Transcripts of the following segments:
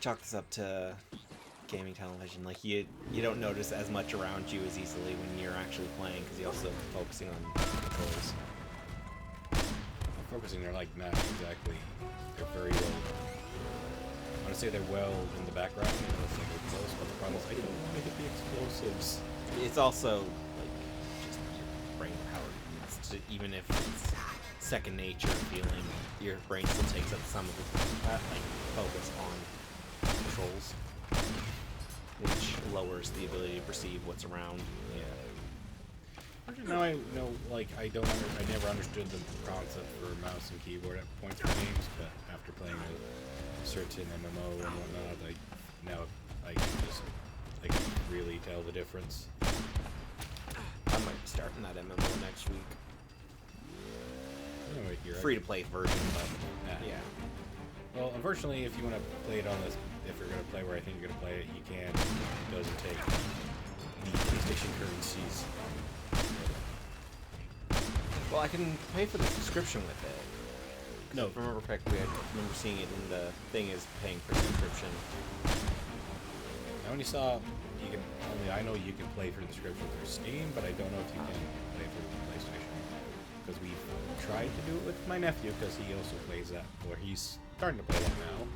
chalk this up to gaming television. Like you don't notice as much around you as easily when you're actually playing because you're also focusing on controls. Focusing, they're like not exactly. They're very well. I want to say they're well in the background. You know, it's like they're close, but the problem is I don't want to hit the explosives. It's also like just your brain power. Even if it's second nature feeling, your brain still takes up some of the like focus on controls, which lowers the ability to perceive what's around. Yeah. Now I know, like, I never understood the concept for mouse and keyboard at points for games, but after playing a certain MMO and whatnot, now I can really tell the difference. I might be starting that MMO next week. Anyway, Free to play version, but yeah. Well, unfortunately, if you want to play it on this, if you're going to play where I think you're going to play it, you can. It doesn't take the PlayStation currencies. Well, I can pay for the subscription with it. No, if I remember correctly, I remember seeing it in the thing as paying for subscription. I only saw I know you can play for the subscription through Steam, but I don't know if you can play for PlayStation. Because we've tried to do it with my nephew, because he also plays that, or he's starting to play that now.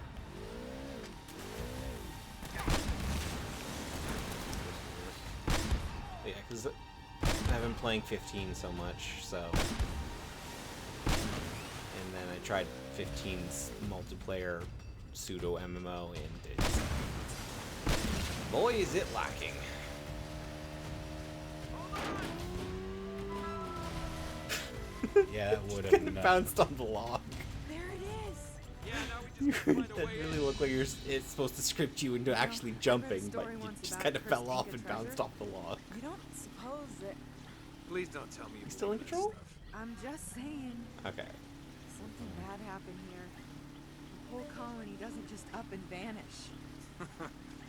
Yeah, because I've been playing 15 so much, so... And then I tried 15's multiplayer pseudo MMO, and it's... Boy, is it lacking. Yeah, that would have bounced on the log. There it is. Yeah, now we just find a That way. really looked like it's supposed to script you into actually jumping, but you just kind of fell off and bounced off the log. You don't suppose that... Please don't tell me You still in control? I'm just saying. Okay. Something bad happened here. The whole colony doesn't just up and vanish.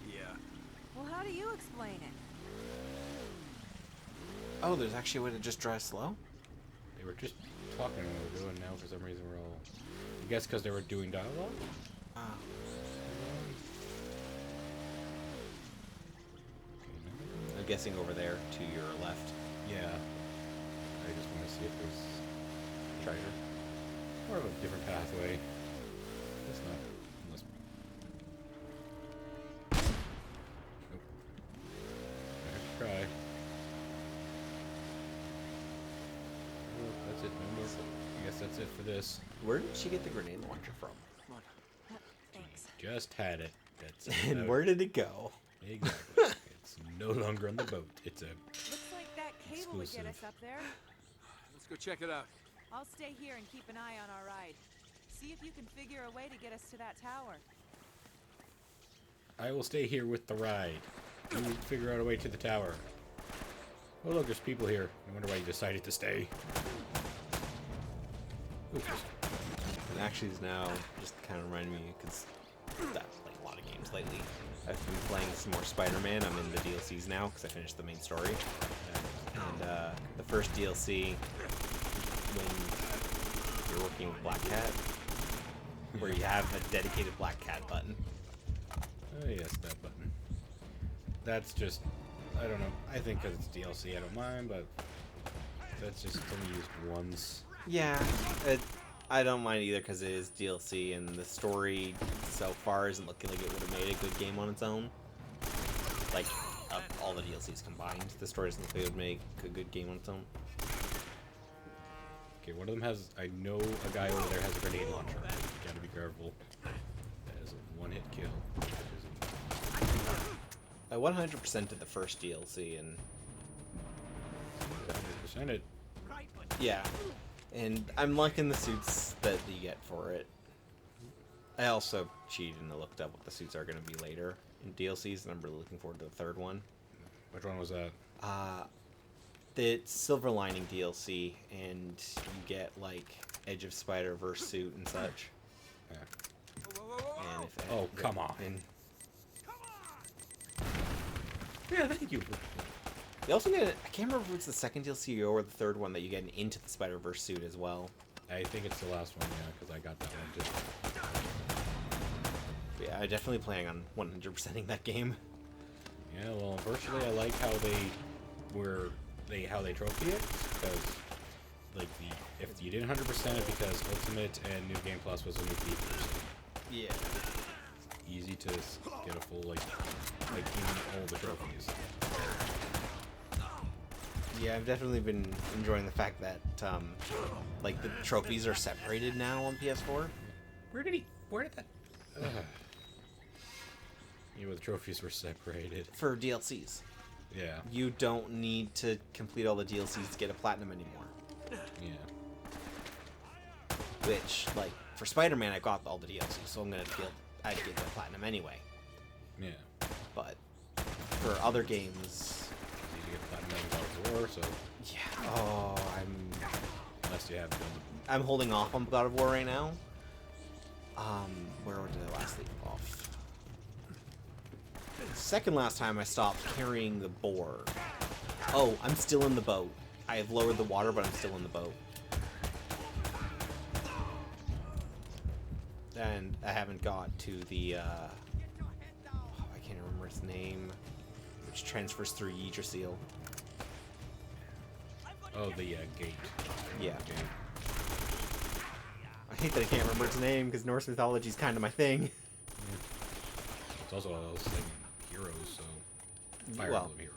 Yeah. Well, how do you explain it? Oh, there's actually a way to just drive slow? They were just talking when we were doing now. For some reason, we're all. I guess because they were doing dialogue. Ah. Okay, I'm guessing over there to your left. yeah. I just want to see if there's Treasure. more of a different pathway. It's not. Unless. Nope. I have to try. Oh, that's it. No more. I guess that's it for this. Where did she get the grenade launcher from? Thanks. Just had it. That's And where did it go? Exactly. It's no longer on the boat. It's a. Looks like that cable would get us Exclusive. up there. Let's go check it out. I'll stay here and keep an eye on our ride. See if you can figure a way to get us to that tower. I will stay here with the ride. You figure out a way to the tower. Oh look, there's people here. I wonder why you decided to stay. Oops. And actually is now just kind of reminding me, because I've played a lot of games lately. I've been playing some more Spider-Man. I'm in the DLCs now, because I finished the main story. And the first DLC, when you're working with Black Cat, where you have a dedicated Black Cat button. Oh yes, that button. That's just, I don't know. I think because it's DLC, I don't mind, but that's just only used once. Yeah, I don't mind either because it is DLC, and the story so far isn't looking like it would have made a good game on its own. Like, all the DLCs combined, the story doesn't look like it would make a good game on its own. Okay, one of them has, I know a guy over there has a grenade launcher. Gotta be careful. That is a one-hit kill. I 100% did the first DLC, and 100% it. yeah, and I'm liking the suits that you get for it. I also cheated and looked up what the suits are going to be later in DLCs, and I'm really looking forward to the third one. Which one was that? The Silver Lining DLC, and you get like Edge of Spider-Verse suit and such. Yeah. And if Oh, come on. And Yeah, thank you. you also get, I can't remember if it's the second DLC or the third one that you get an Into the Spider-Verse suit as well. I think it's the last one, yeah, because I got that one too. But yeah, I definitely planning on 100%ing that game. Yeah, well, unfortunately, I like how they trophy it, because like if you didn't 100% it because Ultimate and New Game Plus was a new feature, so Yeah. easy to get a full like even all the trophies. Yeah, I've definitely been enjoying the fact that like the trophies are separated now on PS4. Where did that? Yeah, the trophies were separated. For DLCs. Yeah. You don't need to complete all the DLCs to get a platinum anymore. Yeah. Which, like, for Spider-Man, I got all the DLCs, so I'd get the platinum anyway. Yeah. But for other games, It's easy to get platinum in God of War, so yeah. Oh, unless you have done. I'm holding off on God of War right now. Where did I last leave off? Second last time I stopped carrying the boar. Oh, I'm still in the boat. I have lowered the water, but I'm still in the boat. And I haven't got to the, I can't remember its name, which transfers through Yggdrasil. Oh, the gate. Yeah. The gate. I hate that I can't remember its name, because Norse mythology is kind of my thing. It's also like heroes, so Fire Well, Emblem heroes.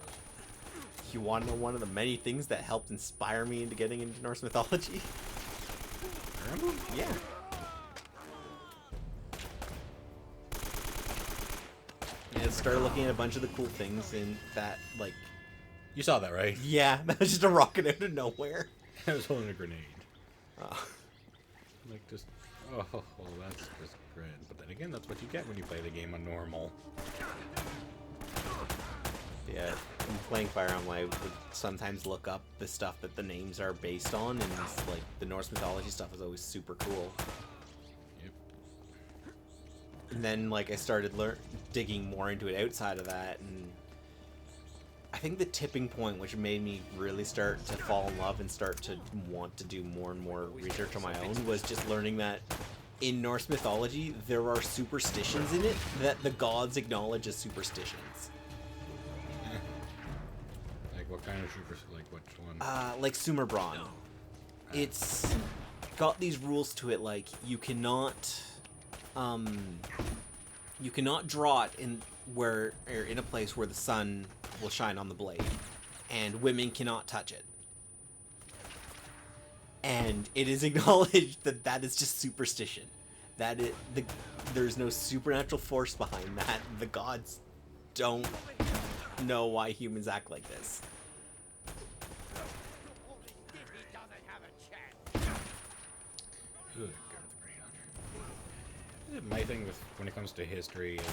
You want to know one of the many things that helped inspire me into getting into Norse mythology? Fire Emblem? Yeah. I started looking at a bunch of the cool things in that, like, You saw that, right? yeah, that was just a rocket out of nowhere. I was holding a grenade. Oh. Like just, oh, that's just great. But then again, that's what you get when you play the game on normal. Yeah, in playing Fire Emblem, I would sometimes look up the stuff that the names are based on, and it's, like, the Norse mythology stuff is always super cool. Yep. And then, like, I started digging more into it outside of that, and I think the tipping point, which made me really start to fall in love and start to want to do more and more research on my own, was just learning that in Norse mythology, there are superstitions in it that the gods acknowledge as superstitions. Like what kind of super? Like which one? Like Sumerbron. It's got these rules to it, like you cannot draw it in a place where the sun will shine on the blade, and women cannot touch it. And it is acknowledged that that is just superstition. That there's no supernatural force behind that. The gods don't know why humans act like this. Good God, my thing with when it comes to history is,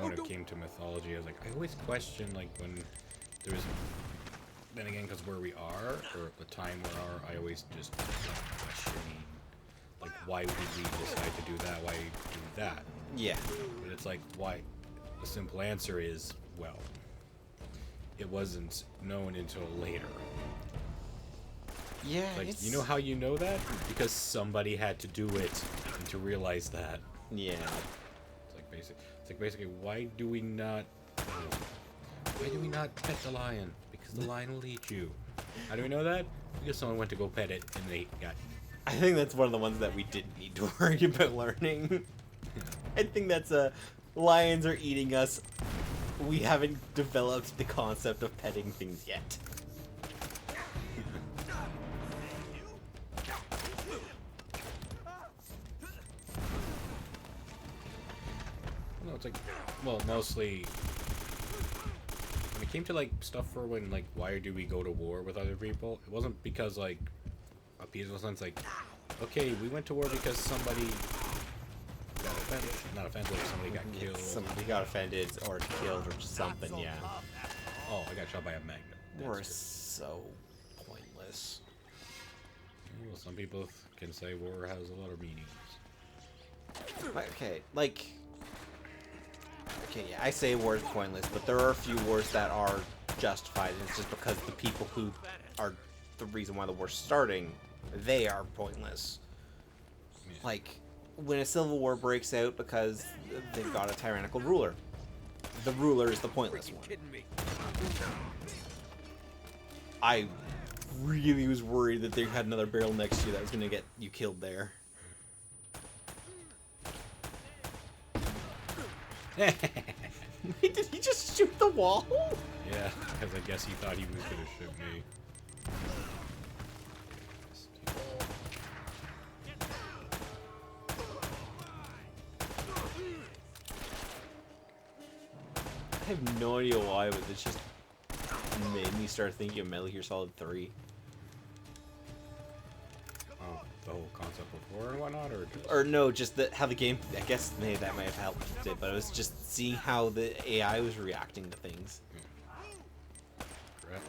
when it came to mythology, I was like, I always question like when there's. Then again, because where we are, or the time we are, I always just questioning, like, why did we decide to do that? Why do that? Yeah. But it's like, why? The simple answer is, well, it wasn't known until later. Yeah. Like, you know how you know that? Because somebody had to do it and to realize that. Yeah. It's like basically, why do we not pet the lion? Because the lion will eat you. How do we know that? Because someone went to go pet it and they got. I think that's one of the ones that we didn't need to worry about learning. I think that's lions are eating us. We haven't developed the concept of petting things yet. No, it's like, well, mostly when it came to like stuff for when like why do we go to war with other people? It wasn't because like a peaceful sense, like, okay, we went to war because somebody got offended, not offended, somebody got killed. Somebody got offended or killed or something, yeah. Oh, I got shot by a magnet. War That's is so pointless. good. Well, some people can say war has a lot of meanings. Okay, like... Okay, yeah, I say war is pointless, but there are a few wars that are justified, and it's just because the people who are the reason why the war's starting, they are pointless. Yeah. Like, when a civil war breaks out because they've got a tyrannical ruler. The ruler is the pointless one. Kidding me? I really was worried that they had another barrel next to you that was going to get you killed there. Wait, did he just shoot the wall? Yeah, because I guess he thought he was gonna shoot me. I have no idea why, but it just made me start thinking of Metal Gear Solid 3. Oh, the whole concept before and whatnot, or just... Or no, just how the game, I guess maybe that might have helped it, but it was just seeing how the AI was reacting to things. Correct.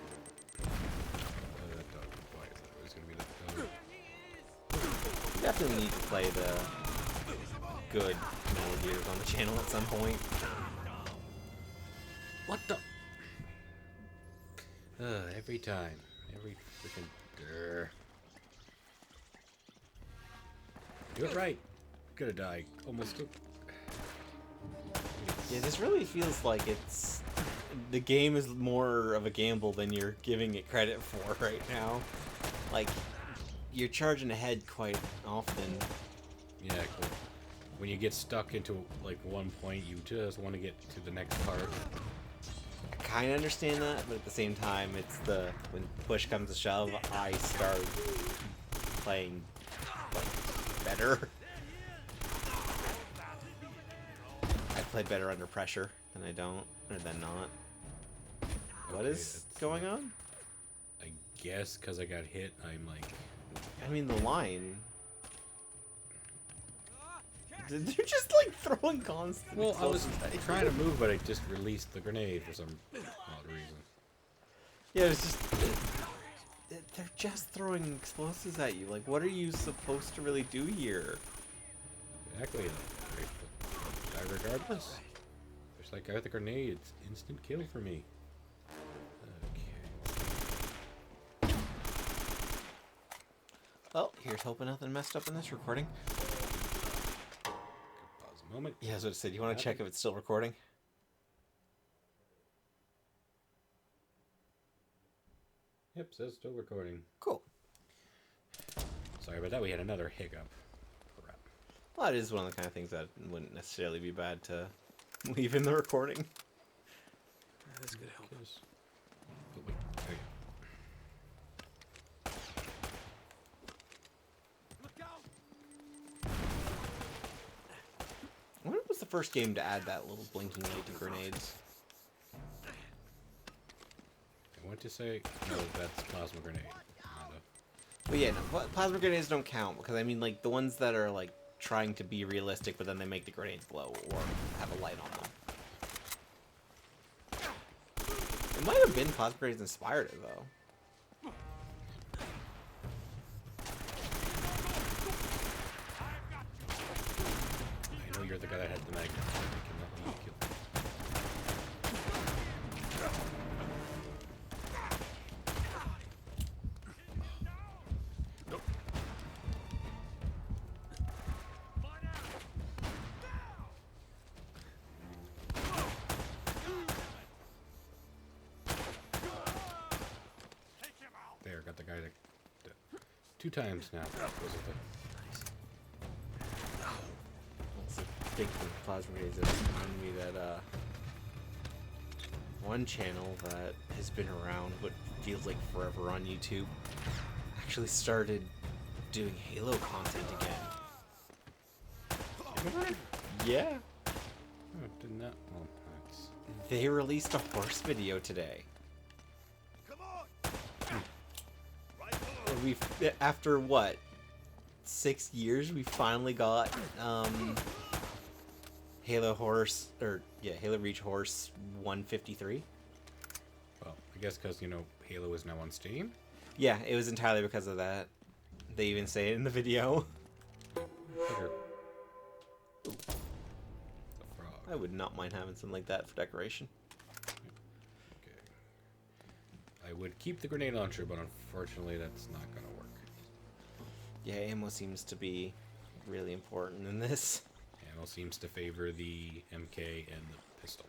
That dog. Why is that? It was gonna be that dog. You definitely need to play the good Metal Gears on the channel at some point. What the? Every time. Every freaking... Grr. Do it right. Gonna die. Almost. Yeah, this really feels like it's... The game is more of a gamble than you're giving it credit for right now. Like, you're charging ahead quite often. Yeah, cool. When you get stuck into, like, one point, you just want to get to the next part. I kind of understand that, but at the same time, it's the... When push comes to shove, I start playing, like, better. I play better under pressure than I don't, or than not. What Okay, is going on? I guess because I got hit, I'm like... I mean, the line... They're just, like, throwing constant Well, I was explosives. trying to move, but I just released the grenade for some odd reason. Yeah, it's just... They're just throwing explosives at you. Like, what are you supposed to really do here? Exactly. Die regardless. Just like I got the grenade, it's instant kill for me. Okay. Well, here's hoping nothing messed up in this recording. Pause a moment. Yeah, that's what it said. You want to check if it's still recording? Yep, says still recording. Cool. Sorry about that, we had another hiccup. Crap. Well, that is one of the kind of things that wouldn't necessarily be bad to leave in the recording. That's good help. Yes. Oh, wait. There you go. When was the first game to add that little blinking light to grenades? I want to say, no, that's plasma grenade. Not But yeah, no, plasma grenades don't count, because I mean, like, the ones that are, like, trying to be realistic, but then they make the grenades glow, or have a light on them. It might have been plasma grenades inspired it, though. I know you're the guy that had the magnet. I cannot let you kill. There, got the guy that... 2 times now. Was it That's the big thing with plasma grenades. It reminded me that, one channel that has been around, but feels like forever on YouTube, actually started doing Halo content again. Yeah. Oh, didn't that... Well, that's... They released a horse video today. We after what 6 years, we finally got Halo Horse, or yeah, Halo Reach Horse 153. Well, I guess because, you know, Halo is now on Steam. Yeah, it was entirely because of that. They even say it in the video. Figure. The frog. I would not mind having something like that for decoration. Okay. I would keep the grenade launcher, but unfortunately that's not gonna work. Yeah, ammo seems to be really important in this. Ammo seems to favor the MK and the pistol.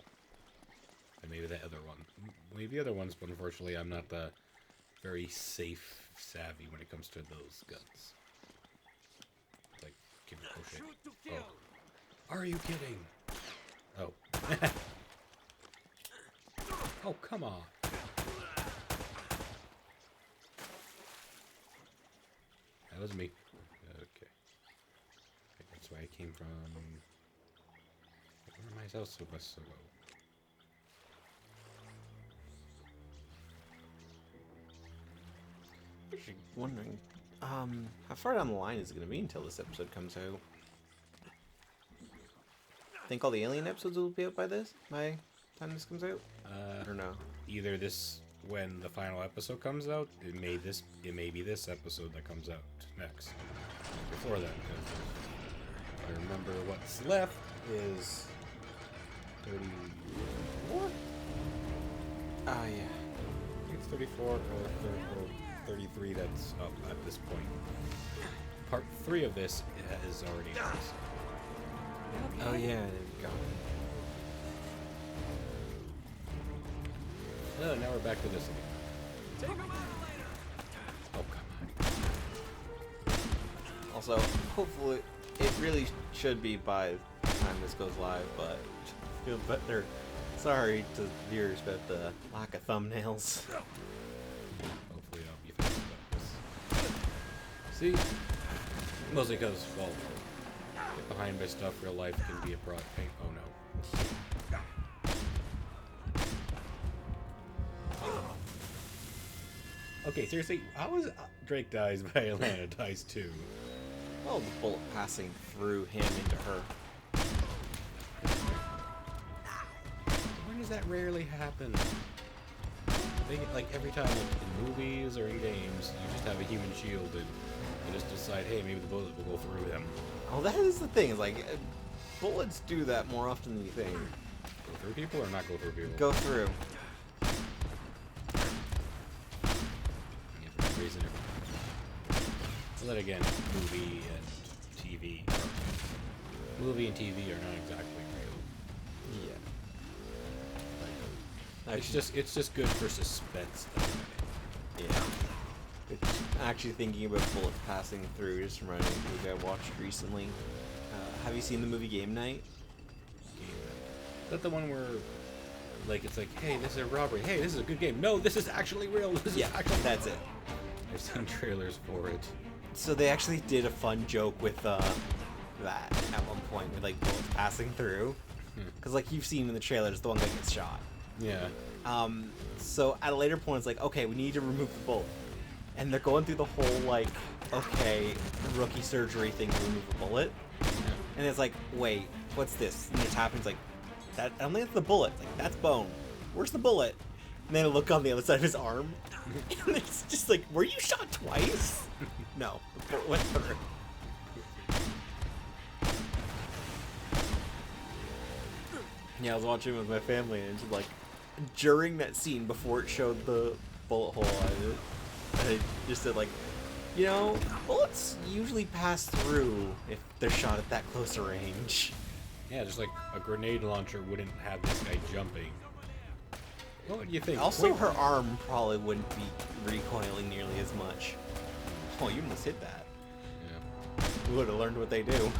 And maybe the other one. Maybe the other ones, but unfortunately I'm not very safe savvy when it comes to those guns. Like, give it push it. Oh. Are you kidding? Oh. Oh, come on. That was me. Okay. That's where I came from. Where am I supposed to go? Actually wondering, how far down the line is it going to be until this episode comes out? Think all the Alien episodes will be out by the time this comes out? Or no? Either this, when the final episode comes out, it may be this episode that comes out next. Before that, because I remember what's left is 34. Ah, yeah. I think it's 34 or 33 that's up at this point. Part 3 of this is already out. Oh, yeah, there we go. Oh, now we're back to this again. Oh, come on. Also, hopefully, it really should be by the time this goes live, but I feel better. Sorry to viewers about the lack of thumbnails. Hopefully I'll be fast about this. See? Mostly because, well, get behind my stuff, real life can be a broad pain. Oh no. Okay, seriously, how was Drake dies by Atlanta dies too? Oh, the bullet passing through him into her. When does that rarely happen? Like every time in movies or in games, you just have a human shield and you just decide, hey, maybe the bullet will go through them. Oh, that is the thing. Is like bullets do that more often than you think. Go through people or not go through people? Go through. Yeah, for some reason. Well, then again, movie and TV are not exactly real. Yeah. It's just good for suspense. Yeah. Actually, thinking about bullets passing through just reminded me of a movie I watched recently. Have you seen the movie Game Night? Is that the one where, like, it's like, hey, this is a robbery. Hey, this is a good game. No, this is actually real. This is actually that's it. I've seen trailers for it. So they actually did a fun joke with that at one point with like bullets passing through, because like you've seen in the trailers, the one guy gets shot. Yeah. So at a later point, it's like, okay, we need to remove the bullet, and they're going through the whole like, okay, rookie surgery thing to remove a bullet, and it's like, wait, what's this? And it happens like, that I don't think that's the bullet. It's like, that's bone. Where's the bullet? And then I look on the other side of his arm, and it's just like, were you shot twice? No, the bullet went through. Yeah, I was watching it with my family, and it's like, during that scene, before it showed the bullet hole, I just said like, you know, bullets usually pass through if they're shot at that close a range. Yeah, just like a grenade launcher wouldn't have this guy jumping. What would you think? Also, her arm probably wouldn't be recoiling nearly as much. Oh, you almost hit that. Yeah. We would have learned what they do.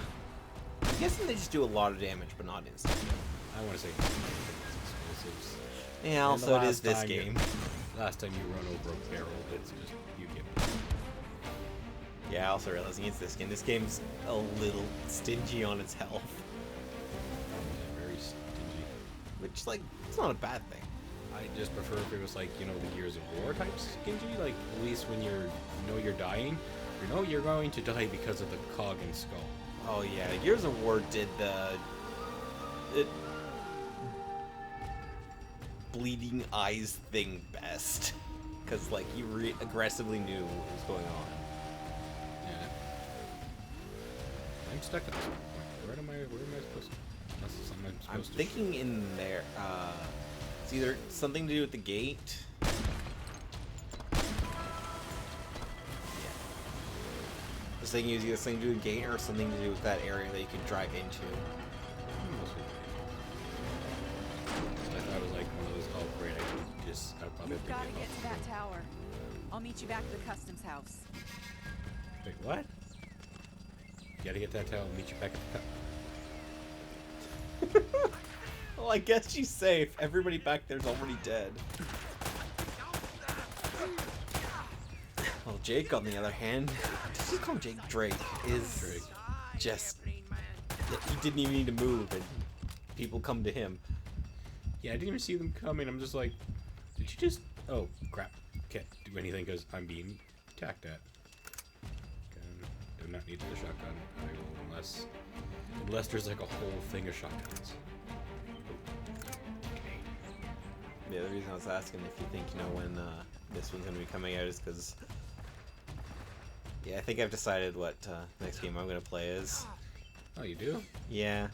I'm guessing they just do a lot of damage, but not instantly. I want to say explosives. Yeah, And also the it is last this time game. Last time you run over a barrel, it's just, you give it. Yeah, also realizing it's this game. This game's a little stingy on its health. Yeah, very stingy. Which, like, it's not a bad thing. I just prefer if it was like, you know, the Gears of War type stingy. Like, at least when you're dying, you know you're going to die because of the cog and skull. Oh yeah, Gears of War did the bleeding eyes thing best, because like you aggressively knew what was going on. Yeah. I'm stuck at this point. Where am I supposed to? Unless it's something I'm I'm supposed to. thinking in there. It's either something to do with the gate. Yeah. was thinking it was either something to do with gate or something to do with that area that you could drive into. I thought it was like one of those, oh great, I'll probably You've got to get to that tower. I'll meet you back at the customs house. Wait, what? You gotta get that tower and meet you back at the Well, I guess she's safe. Everybody back there's already dead. Well, Jake, on the other hand, just call him Jake. Drake is Drake. just... He didn't even need to move, and people come to him. Yeah, I didn't even see them coming. I'm just like, did you just... Oh, crap. Can't do anything because I'm being attacked at. Do not need the shotgun. I will, unless there's like a whole thing of shotguns. Yeah, the reason I was asking if you think, you know, when this one's going to be coming out is because... Yeah, I think I've decided what next game I'm going to play is. Oh, you do? Yeah.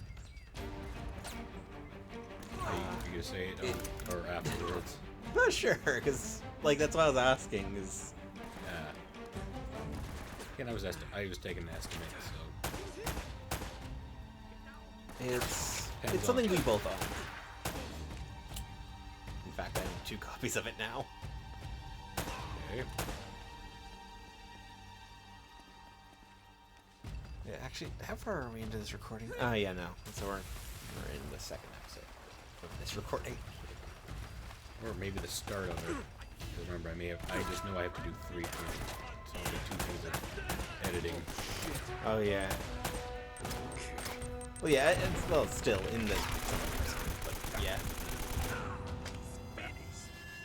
Are you gonna say it or afterwards? I'm not sure, because, like, that's what I was asking, is... Again, I was taking an estimate, so... It's Depends on- something we both own. In fact, I own 2 copies of it now. Okay. Yeah, actually, how far are we into this recording? Oh, yeah, no. So we're in the second episode of this recording. Or maybe the start of it. Because remember, I just know I have to do 3 things. So I'll get 2 things of editing. Oh, yeah. Well, yeah, it's still in the